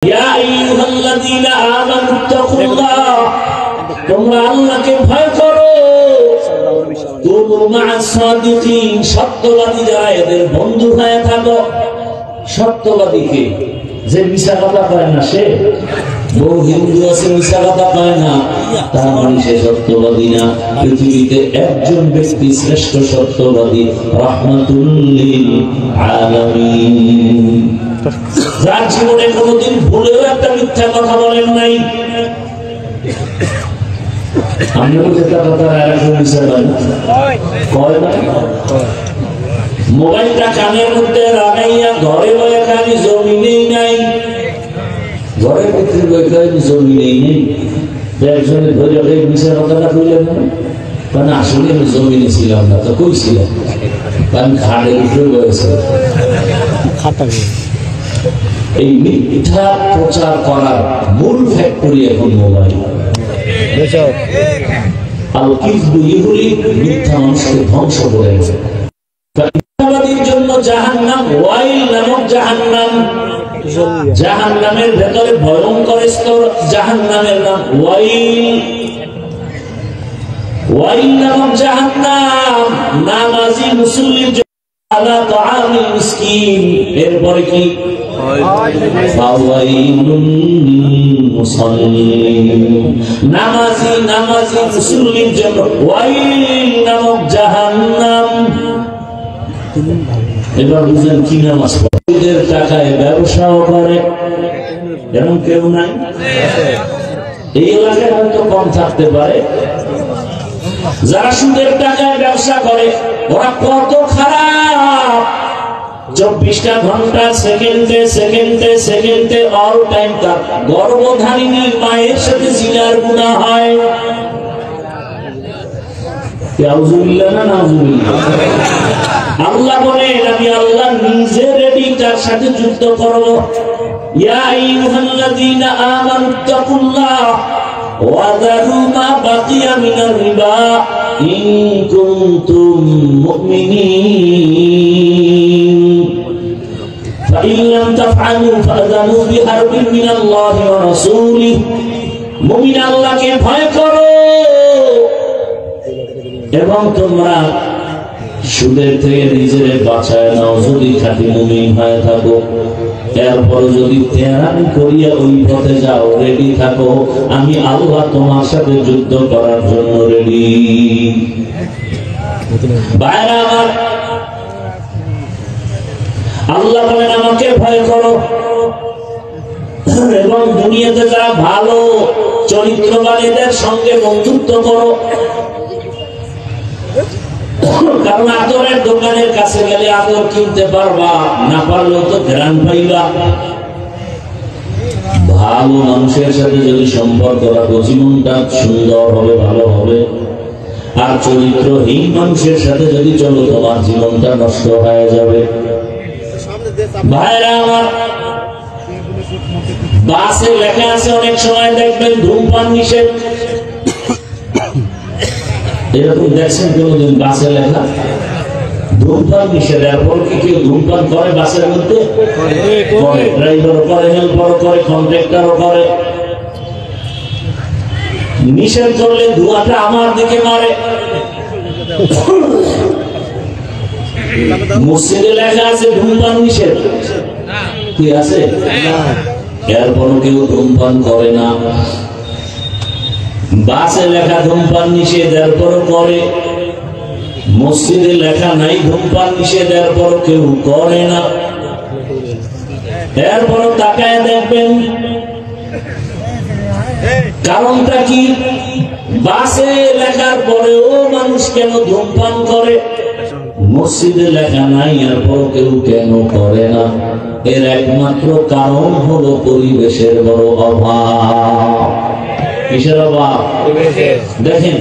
ইয়া আইয়ুহাল্লাযীনা আমানুত্তাকুল্লাহ, তোমরা আল্লাহকে ভয় করো। কুনু মা'আস সাদিকিন, সত্যবাদী যারা এদের বন্ধু হয়ে থাকো। সত্যবাদীকে যে মিছা কথা কয় না, সে বহু হিন্দু আছে মিছা কথা কয় না, তার মানে সে সত্যবাদী না। পৃথিবীতে একজন ব্যক্তি শ্রেষ্ঠ সত্যবাদী, রাহমাতুল লিল আলামিন, যার জীবনে কোনোদিন ভুলেও একটা মিথ্যা কথা বলেন নাই। আমরা তো একটা কথা আরেকজন মিছা কয় না। মোবাইলটা কানের মধ্যে লাগাইয়া ঘরে বয়ে খালি জমিনেই নাই, ঘরের ভিতরে বয়ে খালি জমিনেই নেই। একজনে ধরে এই মিশা কথাটা কইলেন না, কারণ আসলে আমি জমিনে ছিলাম না, তো কইছিলাম কারণ খাড়ের উপরে বয়েছে। এই মিথ্যা প্রচার করার মূল ফ্যাক্টরি এখন মোবাইল। মিথ্যা মানুষকে ধ্বংস করে গেছে। মিথ্যাবাদীর জন্য জাহান্নাম, ওয়াইল নামক জাহান্নাম, জাহান্নামের ভেতরে ভয়ঙ্কর স্তর, জাহান্নামের নাম ওয়াইল। ওয়াইল নামক জাহান্নাম নামাজি মুসল্লির জন্য আলা তাআমিল মিসকিন, এরপরে কি ফাওয়াইলুন মুসাল্লিন, নামাজি মুসল্লির জন্য ওয়াইল নামক জাহান্নাম। এবার বুঝেন কি নামাজ পড়ে, টাকায় ব্যবসাও করে, এমন কেউ নাই। এই এলাকায় হয়তো কম থাকতে পারে। যারা সুদের টাকায় ব্যবসা করে ওরা কত খারাপ। 24টা ঘন্টা সেকেন্ডে সেকেন্ডে সেকেন্ডে অল টাইম তার গর্ভধারিণী মায়ের সাথে জিনার গুনাহ হয়। আল্লাহ বলেন, আমি আল্লাহ নিজে রেডি তার সাথে যুদ্ধ করব। ইয়া আইয়ুহাল্লাযীনা আমানুত্তাকুল্লাহ ওয়া যারু মা বাকিয়া মিনার রিবা ইন কুনতুম মুমিনিন ফাইন লাম তাফআলু ফাযানু বিহারবিন মিনাল্লাহি ওয়া রাসূলিহি। মুমিন আল্লাহকে ভয় করো এবং তোমরা সুদের থেকে নিজের বাঁচায় নাও যদি খাঁটি মুমিন হয়ে থাকো। এরপর যদি তেরামি করিয়া ওই পথে যাও, রেডি থাকো, আমি আল্লাহ তোমার সাথে যুদ্ধ করার জন্য রেডি। ভাইরা আমার, আল্লাহ বলেন আমাকে ভয় করো এবং দুনিয়াতে যারা ভালো চরিত্রবাদীদের সঙ্গে বন্ধুত্ব করো। কারণ আতরের দোকানের কাছে গেলে আতর কিনতে পারবা, না পারলেও তো ঘ্রাণ পাইবা। ভালো মানুষের সাথে যদি সম্পর্ক রাখো, জীবনটা সুন্দর হবে, ভালো হবে। আর চরিত্রহীন মানুষের সাথে যদি চলো, তোমার জীবনটা নষ্ট হয়ে যাবে। ভাইরা আমার, বাসে লেখা আছে অনেক সময় দেখবেন ধূমপান নিষেধ। এরকম দেখছেন কোনদিন বাসে লেখা ধূমপান নিষেধ? এরপর কি কেউ ধূমপান করে বাসের মধ্যে? ড্রাইভারও করে, হেল্পারও করে, কন্ট্রাক্টরও করে। নিষেধ করলে ধোঁয়াটা আমার দিকে মারে। মসজিদে লেখা আছে ধূমপান নিষেধ, কি আছে? এরপরও কেউ ধূমপান করে না। বাসে লেখা ধূমপান নিষেধ, এরপরও করে। মসজিদে লেখা নাই ধূমপান নিষেধ, এরপরও কেউ করে না। এরপরও তাকায় দেখবেন কারণটা কি? বাসে লেখার পরেও মানুষ কেন ধূমপান করে? মসজিদে লেখা নাই, এরপরও কেউ কেন করে না? এর একমাত্র কারণ হলো পরিবেশের বড় অভাব। কিসের অভাব? দেখেন,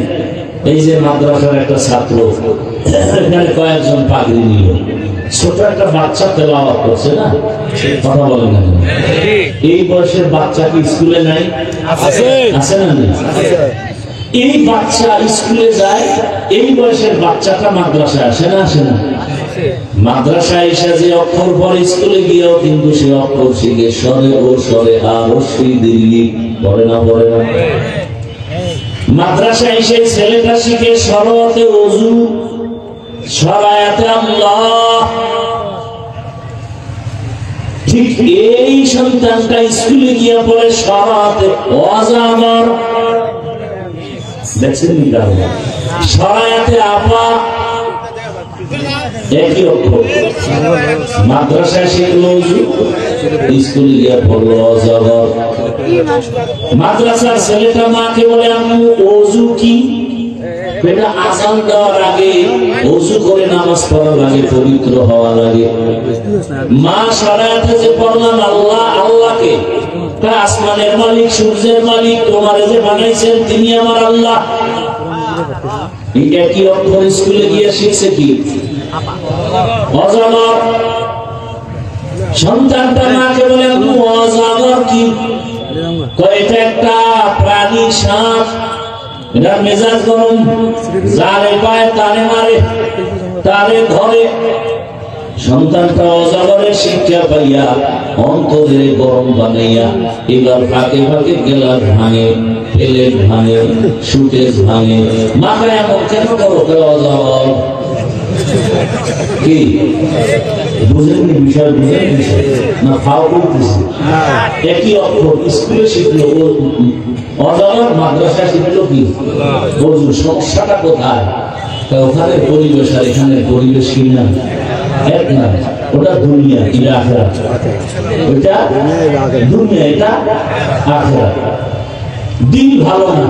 এই যে মাদ্রাসার একটা ছাত্র, এখানে কয়েকজন পাগড়ি নিল, ছোট একটা বাচ্চা তেলাওয়াত করছে না, কথা বলেন না? এই বয়সের বাচ্চা কি স্কুলে নাই? আছে না? এই বাচ্চা স্কুলে যায়, এই বয়সের বাচ্চাটা মাদ্রাসায় আসে না? আসে না? মাদ্রাসায় এসে যে অক্ষর পরে স্কুলে গিয়েও কিন্তু সে অক্ষর শিখে স্বরে ও স্বরে আর সেই দিল্লি পড়ে না পড়ে না। মাদ্রাসায় এসে ছেলেটা শিখে সরওয়াতে ওযু, সরায়াতে আল্লাহ। ঠিক এই সন্তানটা স্কুলে গিয়ে পড়ে সরাতে ওয়াজামর, দেখছেন সরায়াতে আপা একই অক্ষর। মাদ্রাসায় শিখলো স্কুলে গিয়ে পড়লো অজাগর। মাদ্রাসার ছেলেটা মাকে বলে আম্মু ওযু কি? বেটা আযান দেওয়ার আগে ওযু করে নামাজ পড়া লাগে, পবিত্র হওয়া লাগে। মা শরীয়তে যে পড়লাম আল্লাহ, আল্লাহকে তা আসমানের মালিক, সূর্যের মালিক, তোমারে যে বানাইছেন তিনি আমার আল্লাহ। এটা কি অক্ষর স্কুলে গিয়ে শিখছে কি? অজাগর। সন্তানটা মাকে বলে আম্মু অজাগর কি? এটা একটা প্রাণী, সাপ, এটা মেজাজ গরম, যারে পায় তারে মারে, তারে ধরে। সন্তানটা অজাগরের শিক্ষা পাইয়া অন্তরে গরম বানাইয়া এবার ফাঁকে ফাঁকে গেলাস ভাঙে, প্লেট ভাঙে, সুটেজ ভাঙে। মাকে এমন কেন করো? অজাগর কি বুঝেননি? বিষয় বুঝেন না? ফাও করতেছি। একই অক্ষর স্কুলে শিখলো অজাগর, মাদ্রাসায় শিখলো কি ওযু। সমস্যাটা কোথায়? ওখানে পরিবেশ আর এখানে পরিবেশ কিনা এক না। ওটা দুনিয়া, এটা আখিরাত। ওটা দুনিয়া, এটা আখিরাত। দিন ভালো না,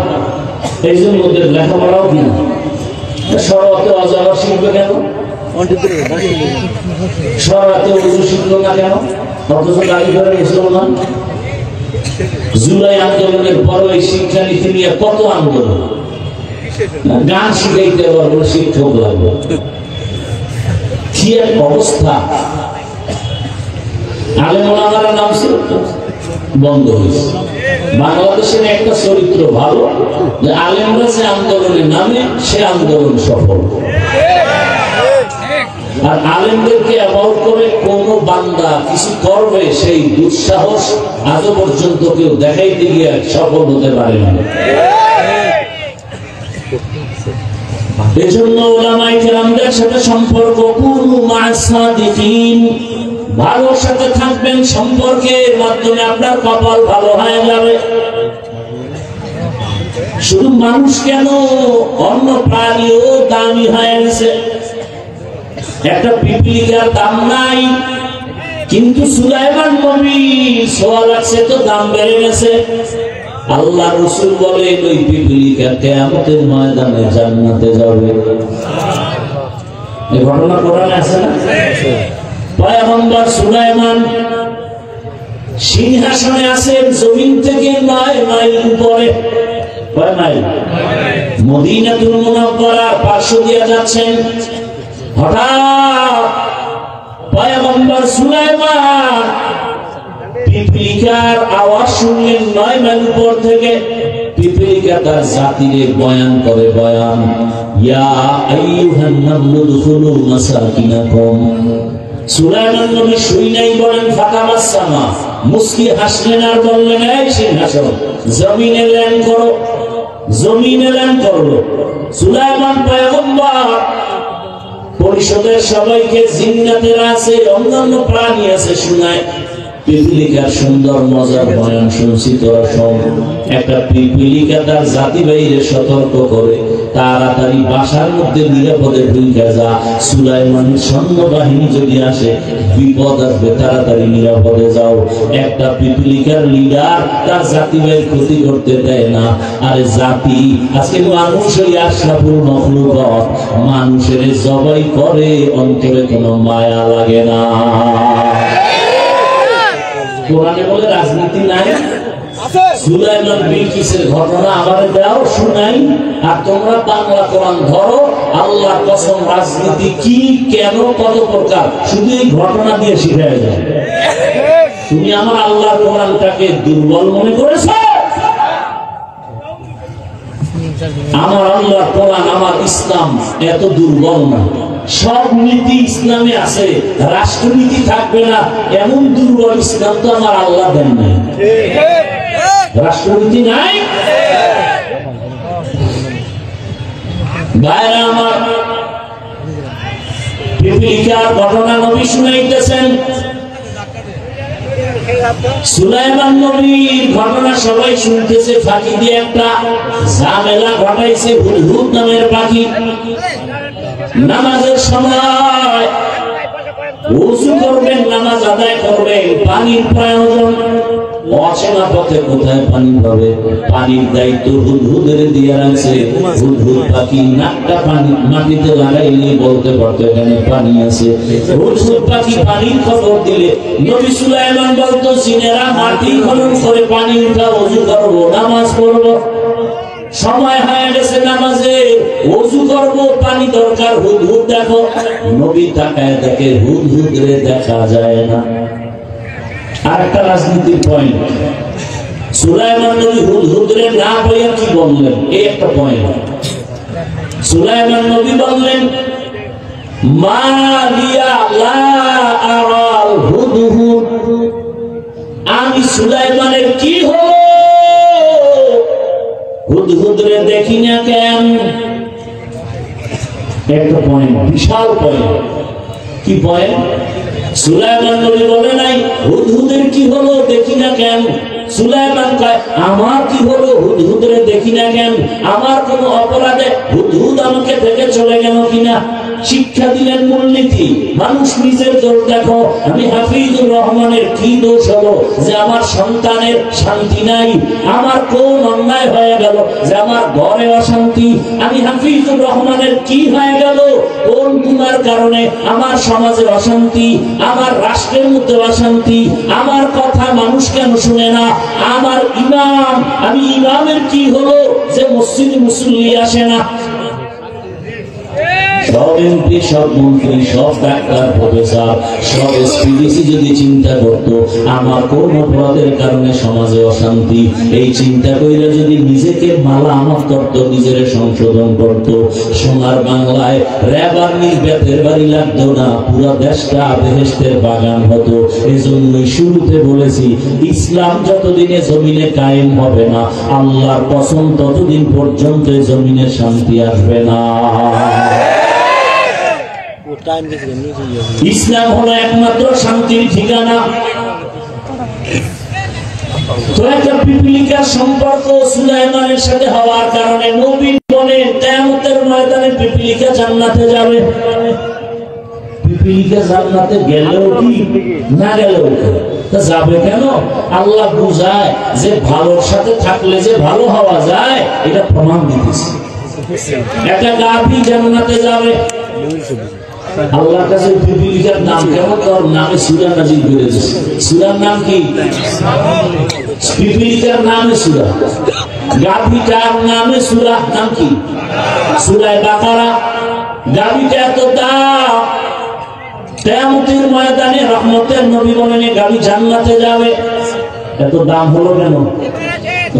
এই জন্য ওদের লেখাপড়াও কিনা। সরওয়াতে অজাগর শিখবে কেন? সরওয়াতে ওযু শিখলো না কেন? অথচ দাবি করে মুসলমান। জুলাই আন্দোলনের পর এই শিক্ষানীতি নিয়ে কত আন্দোলন। গান শিখাইতে পারবো, শিক্ষক লাগবে। কি এক অবস্থা! আলেম ওলামারা নাম বন্ধ হয়েছে। বাংলাদেশের একটা চরিত্র ভালো যে আলেমরা যে আন্দোলনের নামে সে আন্দোলন সফল। আর আলেমদেরকে অ্যাভয়েড করে কোন বান্দা কিছু করবে সেই দুঃসাহস আজও পর্যন্ত কেউ দেখাইতে গিয়ে সফল হতে পারে না। এজন্য উলামায়ে কেরামদের সাথে সম্পর্ক কুনু মা'আস সাদিকিন, ভালোর সাথে থাকবেন। সম্পর্কের মাধ্যমে আপনার কপাল ভালো হয়ে যাবে। শুধু মানুষ কেন, অন্য প্রাণীও দামি হয়ে গেছে। একটা পিপলিকার দাম নাই, কিন্তু সুলাইমান নবী সোয়া লাগছে তো দাম বেড়ে গেছে। আল্লাহ রাসূল বলেন ওই পিপলিকা কিয়ামতের ময়দানে জান্নাতে যাবে। এই ঘটনা কোরআনে আছে না? পয়গম্বর সুলাইমান সিংহাসনে আছেন জমিন থেকে 9 মাইল উপরে। কয় মাইল? মদিনাতুল মুনাওয়ারার পার্শ্ব দিয়ে যাচ্ছেন। হঠাৎ পয়গম্বর সুলাইমান পিপলিকার আওয়াজ শুনলেন 9 মাইল উপর থেকে। পিপলিকা তার জাতিরে বয়ান করে, বয়ান, ইয়া আইয়ুহান নামলু দুখুলু মাসাকিনাকুম। সুলাইমান নবী শুইনাই বলেন ফাতামাসসামা, মুস্কি হাসলেন আর বললেন এই সিংহাসন জমিনে ল্যান্ড করো, জমিনে ল্যান্ড করো। সুলাইমান পয়গম্বর পরিষদের সবাইকে জিন্নাতেরা আছে, অন্যান্য প্রাণী আছে শোনায়। পিপলিকার সুন্দর মজার বয়ান শুনছি, তোরা শোন। একটা পিপলিকা তার জাতি বাইরে সতর্ক করে, তাড়াতাড়ি বাসার মধ্যে নিরাপদে ঢুকে যা। সুলাইমানের সৈন্যবাহিনী যদি আসে বিপদ আসবে, তাড়াতাড়ি নিরাপদে যাও। একটা পিপলিকার লিডার তার জাতি ভাইয়ের ক্ষতি করতে দেয় না। আরে জাতি আজকে মানুষ ওই আশরাফুল মাখলুকাত, মানুষের জবাই করে, অন্তরে কোনো মায়া লাগে না। কোরআনে বলে রাজনীতি নাই। সুলাইমান বিলকিসের ঘটনা আমাদের দাও শুনাই, আর তোমরা বাংলা কোরআন ধরো। আল্লাহর কসম, রাজনীতি কি, কেন, কত প্রকার, শুধু এই ঘটনা দিয়ে শিখায় যায়। তুমি আমার আল্লাহর কোরআনটাকে দুর্বল মনে করেছো? আমার আল্লাহর কোরআন, আমার ইসলাম এত দুর্বল না। সব নীতি ইসলামে আছে, রাষ্ট্রনীতি থাকবে না এমন দুর্বল ইসলাম তো আমার আল্লাহ দেন নাই। রাষ্ট্রনীতি নাই। ভাইরা আমার, পিপিলিকার ঘটনা নবী শুনাইতেছেন। সুলাইমান নবীর ঘটনা সবাই শুনতেছে, ফাঁকি দিয়ে একটা ঝামেলা ঘটাইছে হুদহুদ নামের পাখি। নামাজের সময় ওযু করবেন, নামাজ আদায় করবেন, পানির প্রয়োজন। অচেনা পথে কোথায় পানি পাবে? পানির দায়িত্ব হুদহুদের দিয়ে রাখছে। হুদহুদ পাখি নাকটা পানি মাটিতে লাগাইলে বলতে পারতো এখানে পানি আছে। হুদহুদ পাখি পানির খবর দিলে নবী সুলাইমান বলতো, জিনেরা মাটি খনন করে পানি উঠা, ওযু করবো, নামাজ পড়বো। সময় হয়ে গেছে নামাজে, ওযু করবো, পানি দরকার। হুদহুদ দেখো, নবী তাকায় দেখে হুদহুদ রে দেখা যায় না। আর একটা রাজনীতির পয়েন্ট, সুলাইমান নবী হুদহুদ রে না বইয়া কি বললেন? এই একটা পয়েন্ট। সুলাইমান নবী বললেন, মা লিয়া লা আরাল হুদহুদ, আমি সুলাইমানের কি হলো হুদহুদ রে দেখি না কেন? একটা পয়েন্ট, বিশাল পয়েন্ট। কি পয়েন্ট? সুলাইমান নবী বলে নাই হুদহুদের কি হলো দেখি না কেন। সুলাইমান কয়, আমার কি হলো হুদহুদের দেখি না কেন? আমার কোন অপরাধে হুদহুদ আমাকে থেকে চলে গেল কিনা? শিক্ষা দিলেন মূলনীতি। মানুষ নিজের দোষ দেখো। আমি হাফিজুর রহমানের কি দোষ হলো যে আমার সন্তানের শান্তি নাই? আমার কোন অন্যায় হয়ে গেল যে আমার ঘরে অশান্তি? আমি হাফিজুর রহমানের কি হয়ে গেল? কোন গুনার কারণে আমার সমাজে অশান্তি, আমার রাষ্ট্রের মধ্যে অশান্তি? আমার কথা মানুষ কেন শুনে না? আমার ইমাম, আমি ইমামের কি হলো যে মসজিদ মুসল্লি আসে না? সব এমপি, সব মন্ত্রী, সব ডাক্তার, প্রফেসর, সব এসপিডিসি যদি চিন্তা করতো আমার কোন অপরাধের কারণে সমাজে অশান্তি, এই চিন্তা কইরা যদি নিজেকে মালামাত করত, নিজের সংশোধন করত, সোনার বাংলায় র‍্যাব আর্মির বেতের বাড়ি লাগতো না, পুরো দেশটা বেহেশতের বাগান হতো। এজন্যই শুরুতে বলেছি, ইসলাম যতদিনে জমিনে কায়েম হবে না, আল্লাহর কসম ততদিন পর্যন্ত জমিনে শান্তি আসবে না। ইসলাম হলো একমাত্র শান্তির ঠিকানা। তো একটা পিপিলিকার সম্পর্ক সুলাইমানের সাথে হওয়ার কারণে নবী বলেন, কিয়ামতের ময়দানে পিপিলিকা জান্নাতে যাবে। পিপিলিকা জান্নাতে গেলেও কি না গেলেও তা যাবে কেন? আল্লাহ বুঝায় যে ভালোর সাথে থাকলে যে ভালো হওয়া যায়, এটা প্রমাণ দিতেছে। একটা গাভী জান্নাতে যাবে। আল্লাহর কাছে পিপিলিকার নাম কেমন? তোর নামে সূরা নাযিল করেছে। সূরার নাম কি? পিপিলিকার নামে সূরা, গাভীটার নামে সূরা, নাম কি? সূরা বাকারা। গাভীটা এত দাম, কিয়ামতের ময়দানে রহমতের নবী বলেন গাভী জান্নাতে যাবে। এত দাম হলো কেন?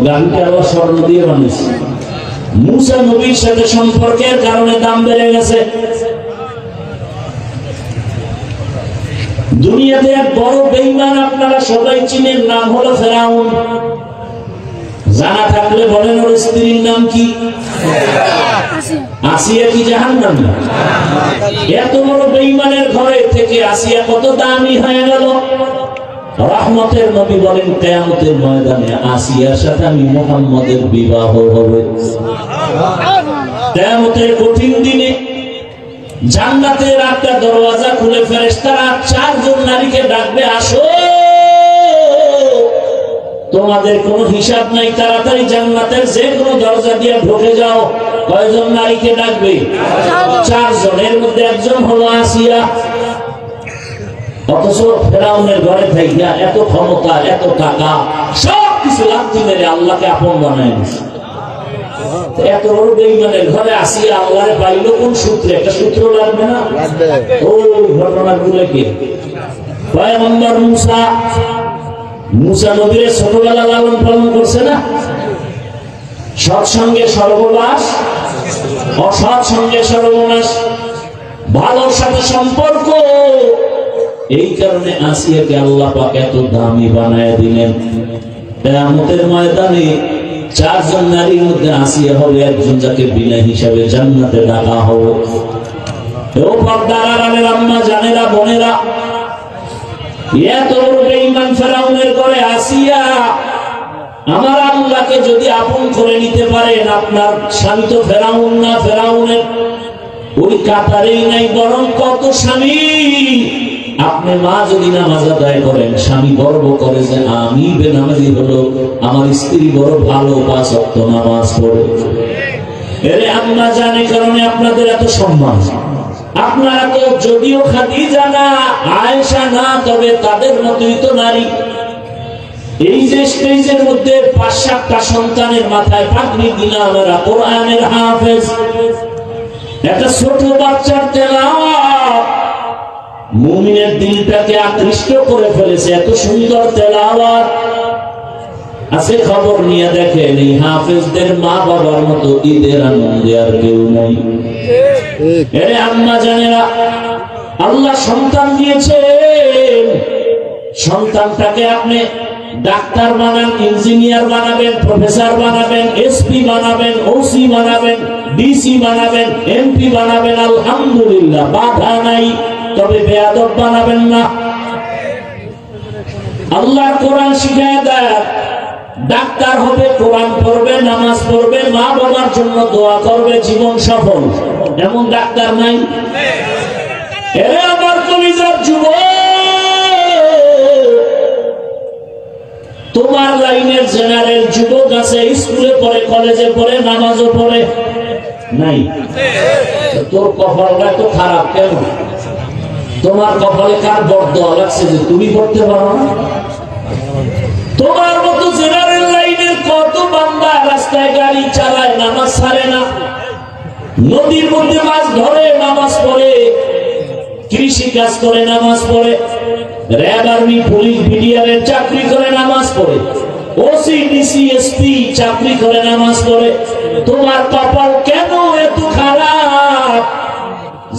গাভীটা আবার স্বর্ণ দিয়ে বানিয়েছে। মুসা নবীর সাথে সম্পর্কের কারণে দাম বেড়ে গেছে। দুনিয়াতে এক বড় বেঈমান আপনারা সবাই চিনেন, নাম হলো ফেরাউন। জানা থাকলে বলেন ওর স্ত্রীর নাম কি? আসিয়া। কি জাহান্নামী? এত বড় বেঈমানের ঘরে থেকে আসিয়া কত দামি হয়ে গেল। রহমতের নবী বলেন কিয়ামতের ময়দানে আসিয়ার সাথে আমি মুহাম্মদের বিবাহ হবে। কিয়ামতের কঠিন দিনে জান্নাতের একটা দরওয়াজা খুলে ফেরেশতারা 4 জন নারীকে ডাকবে, আসো, তোমাদের কোনো হিসাব নাই, তাড়াতাড়ি জান্নাতের যে কোনো দরজা দিয়ে ঢুকে যাও। কয়জন নারীকে ডাকবে? 4 জন। এর মধ্যে একজন হলো আসিয়া। অথচ ফেরাউনের ঘরে থেকে এত ক্ষমতা, এত টাকা, সব কিছু লাথি মেরে আল্লাহকে আপন বানায় দিয়েছে। এত বড় বেঈমানের ঘরে আসিয়া আল্লাহরে পাইলো কোন সূত্রে? একটা সূত্র লাগবে না? ওই ঘটনাগুলো কি? পয়গম্বর মুসা, মুসা নবীর ছোটবেলা লালন পালন করছে না? সৎসঙ্গে সর্বনাশ, অসৎ সঙ্গে সর্বনাশ। ভালোর সাথে সম্পর্ক। এই কারণে আসিয়াকে আল্লাহ পাক এত দামি বানায় দিলেন। কিয়ামতের ময়দানে চারজন নারীর মধ্যে আসিয়া হবে একজন, যাকে বিনা হিসাবে জান্নাতে ডাকা হবে। ও পর্দার আড়ালের আম্মা জানেরা, বোনেরা, এত বড় বেঈমান ফেরাউনের ঘরে আসিয়া আমার আল্লাহকে যদি আপন করে নিতে পারেন, আপনার স্বামী তো ফেরাউন না, ফেরাউনের ওই কাতারেই নাই। বরং কত স্বামী, আপনি মা যদি নামাজ আদায় করেন, স্বামী গর্ব করে যে আমি বেনামাজি হলো, আমার স্ত্রী বড় ভালো 5 ওয়াক্ত নামাজ পড়ে। এরে আম্মা জানে কারণে আপনাদের এত সম্মান। আপনারা তো যদিও খাদিজা না, আয়েশা না, তবে তাদের মতোই তো নারী। এই যে স্টেজের মধ্যে 5-7টা সন্তানের মাথায় পাগড়ি দিলাম, আমরা কোরআনের হাফেজ। একটা ছোট বাচ্চার তেলাওয়াত মুমিনের দিলটাকে আকৃষ্ট করে ফেলেছে। এত সুন্দর তেলাওয়াত আছে। খবর নিয়ে দেখেন, এই হাফেজদের মা বাবার মতো ঈদের আনন্দে আর কেউ নাই। এরে আম্মা জানেরা, আল্লাহ সন্তান দিয়েছেন, সন্তানটাকে আপনি ডাক্তার বানান, ইঞ্জিনিয়ার বানাবেন, প্রফেসর বানাবেন, এসপি বানাবেন, ওসি বানাবেন, ডিসি বানাবেন, এমপি বানাবেন, আলহামদুলিল্লাহ, বাধা নাই। তবে বেয়াদব বানাবেন না। আল্লাহর কোরআন শিখায় দেয়, ডাক্তার হবে, কোরআন পড়বে, নামাজ পড়বে, মা বাবার জন্য দোয়া করবে, জীবন সফল। এমন ডাক্তার নাই? এরে আমার কলিজার যুবক, তোমার লাইনের জেনারেল যুবক আছে, স্কুলে পড়ে, কলেজে পড়ে, নামাজও পড়ে, নাই? তোর কপালটা তো খারাপ কেন? তোমার কপালে কার বরদোয়া লাগছে যে তুমি পড়তে পারো না? তোমার মতো জেনারেল লাইনের কত বান্দা রাস্তায় গাড়ি চালায়, নামাজ ছাড়ে না, নদীর মধ্যে মাছ ধরে, নামাজ পড়ে, কৃষি কাজ করে, নামাজ পড়ে, র্যাব, আর্মি, পুলিশ, বিডিআরের চাকরি করে, নামাজ পড়ে, ওসি, ডিসি, এসপি চাকরি করে, নামাজ পড়ে। তোমার কপাল কেন এত খারাপ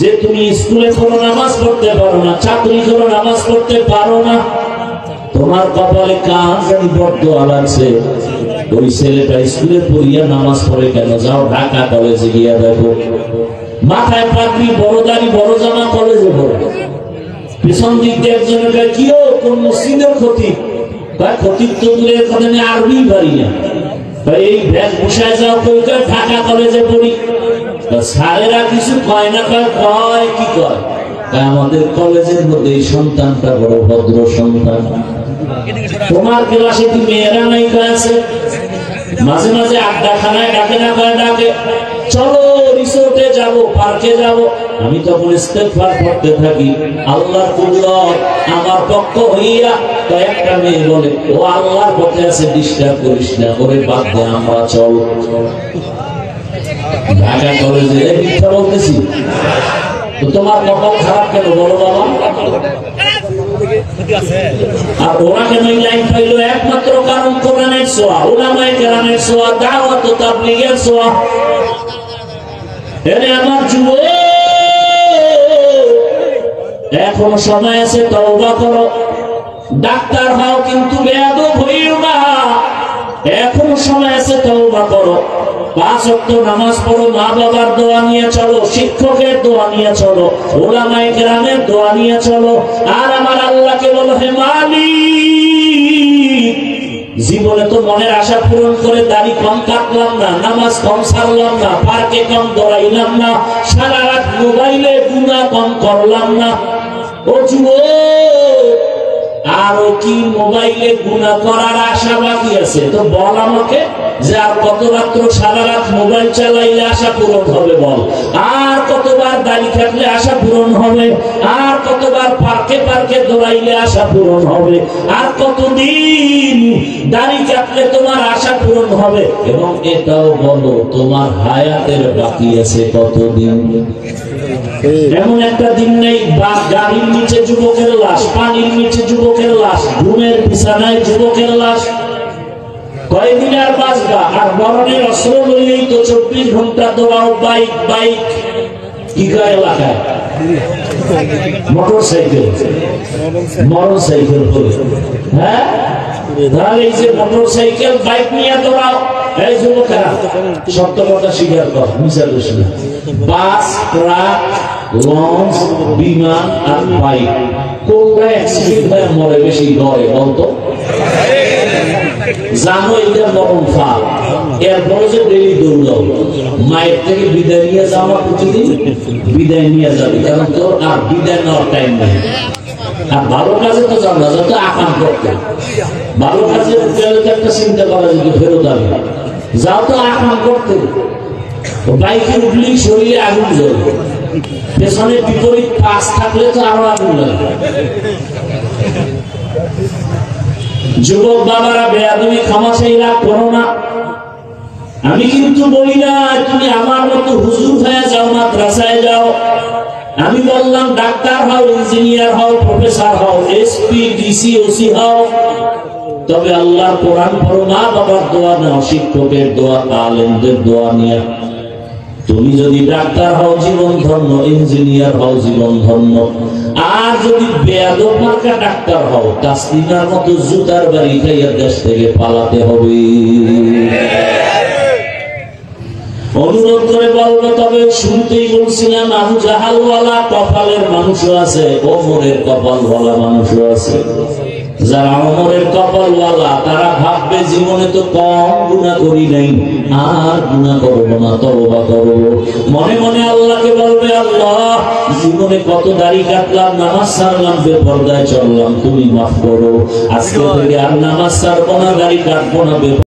যে তুমি স্কুলে কোনো নামাজ পড়তে পারো না, চাকরি করো, নামাজ পড়তে পারো না? তোমার কপালে কাজ জানি বরদোয়া লাগছে। ওই ছেলেটা স্কুলে পড়িয়া নামাজ পড়ে কেন? যাও ঢাকা কলেজে গিয়া দেখো, মাথায় পাগড়ি, বড় দাড়ি, বড় জামা, কলেজে পড়ে। পিছন দিক দিয়ে একজনের কিও কোন মসজিদের ক্ষতি, ক্ষতির তো দূরের কথা নিয়ে আরবি পারি না, এই ব্যাগ বসায় যাও, ঢাকা কলেজে পড়ি। স্যারেরা কিছু কয় না, কয় কি কয়, আমাদের কলেজের মধ্যে এই সন্তানটা বড় ভদ্র সন্তান। তোমার ক্লাসে কি মেয়েরা নাই আছে? মাঝে মাঝে আড্ডাখানায় ডাকে না, কয় ডাকে, চলো রিসোর্টে যাব, পার্কে যাব। আমি তখন ইস্তেগফার করতে থাকি, আল্লাহর কুদরত আমার পক্ষ হইয়া কয়েকটা মেয়ে বলে, ও আল্লাহর পথে আছে, ডিস্টার্ব করিস না, ওরে বাদ দে, আমরা চল। ঢাকা কলেজে মিথ্যা বলতেছি? তো তোমার কপাল খারাপ কেন বলো বাবা? আর ওরা কেন এই লাইন পাইলো? একমাত্র কারণ কোরআনের ছোঁয়া, উলামায়ে কেরামের ছোঁয়া, দাওয়াত ও তাবলীগের ছোঁয়া। এরে আমার যুবক, এখনো সময় আছে, তওবা করো। ডাক্তার হও কিন্তু বেয়াদব হইও না, এখনো সময় আছে, তওবা করো। 5 ওয়াক্ত নামাজ পড়ো, মা বাবার দোয়া নিয়ে চলো, শিক্ষকের দোয়া নিয়ে চলো, উলামায়ে কেরামের দোয়া নিয়ে চলো। আর আমার আল্লাহকে বলো, হে মালিক, জীবনে তো মনের আশা পূরণ করে দাড়ি কম কাটলাম না, নামাজ কম ছাড়লাম না, পার্কে কম দৌড়াইলাম না, সারা রাত মোবাইলে গুনাহ কম করলাম না। ও যুবক, আরো কি মোবাইলে গুনাহ করার আশা বাকি আছে? তো বল আমাকে, যে আর কত রাত্র সারা রাত মোবাইল চালাইলে আশা পূরণ হবে? বল। আর কতবার দাড়ি কাটলে আশা পূরণ হবে? আর কতবার পার্কে পার্কে দৌড়াইলে আশা পূরণ হবে? আর কতদিন দাড়ি কাটলে তোমার আশা পূরণ হবে? এবং এটাও বলো, তোমার হায়াতের বাকি আছে কতদিন? এমন একটা দিন নেই বা গাড়ির নিচে যুবকের লাশ, পানির নিচে যুবকের লাশ, ঘুমের বিছানায় যুবকের লাশ। কয়েকদিন আর বাঁচবা, আর মরণের অস্ত্র লইলেই তো 24 ঘন্টা দৌড়াও, বাইক বাইক। কি কয় এলাকায় মোটরসাইকেল হ্যাঁ, তাহলে এই যে মোটরসাইকেল বাইক নিয়ে দৌড়াও, এই যুবকেরা সত্য কথা স্বীকার কর, মিশা দোষী না। বাস, ট্রাক, লঞ্চ, বিমান আর বাইক কোনটা অ্যাক্সিডেন্ট হয়ে মরে বেশি ডরে বলতো? জানো এটা মরণ ফাল, এরপরে যে ডেলি দৌড়াও, মায়ের থেকে বিদায় নিয়ে যাওয়া প্রতিদিন বিদায় নিয়ে যাবে, কারণ তোর আর বিদায় নেওয়ার টাইম নেই। আর ভালো কাজে তো জানা যত আকাম করতে, ভালো কাজে একটা চিন্তা করা যেত ফেরত আমি যাও তো আকাম করতে। বাইকে উঠলেই শরীরে আগুন জ্বলবে, পেছনে বিপরীত পাশ থাকলে তো আরো আগুন লাগবে। যুবক বাবারা বেয়াদবি ক্ষমা চাইলা করো না। আমি কিন্তু বলি না তুমি আমার মতো হুজুর হয়ে যাও, মাদ্রাসায় যাও। আমি বললাম ডাক্তার হও, ইঞ্জিনিয়ার হও, প্রফেসর হও, এসপি, ডিসি, ওসি হও, তবে আল্লাহর কোরআন পড়ো, মা বাবার দোয়া নাও, শিক্ষকের দোয়া, আলেমদের দোয়া নিয়ে। তুমি যদি ডাক্তার হও জীবন ধন্য, ইঞ্জিনিয়ার হও জীবন ধন্য। আর যদি বেয়াদব মার্কা ডাক্তার হও, তাসলিমার মতো জুতার বাড়ি খাইয়া দেশ থেকে পালাতে হবে। অনুরোধ করে বলবো, তবে শুরুতেই বলছিলাম আবু জাহালওয়ালা কপালের মানুষও আছে, ওমরের কপালওয়ালা মানুষও আছে। যারা ওমরের কপালওয়ালা তারা ভাববে জীবনে তো কম গুনাহ করি নাই, আর গুনাহ করবো না, তওবা করব। মনে মনে আল্লাহকে বলবে, আল্লাহ জীবনে কত দাড়ি কাটলাম, নামাজ ছাড়লাম, বেপরদায় চললাম, তুমি মাফ করো। আজকে থেকে আর নামাজ ছাড়বো না, দাড়ি কাটবো না।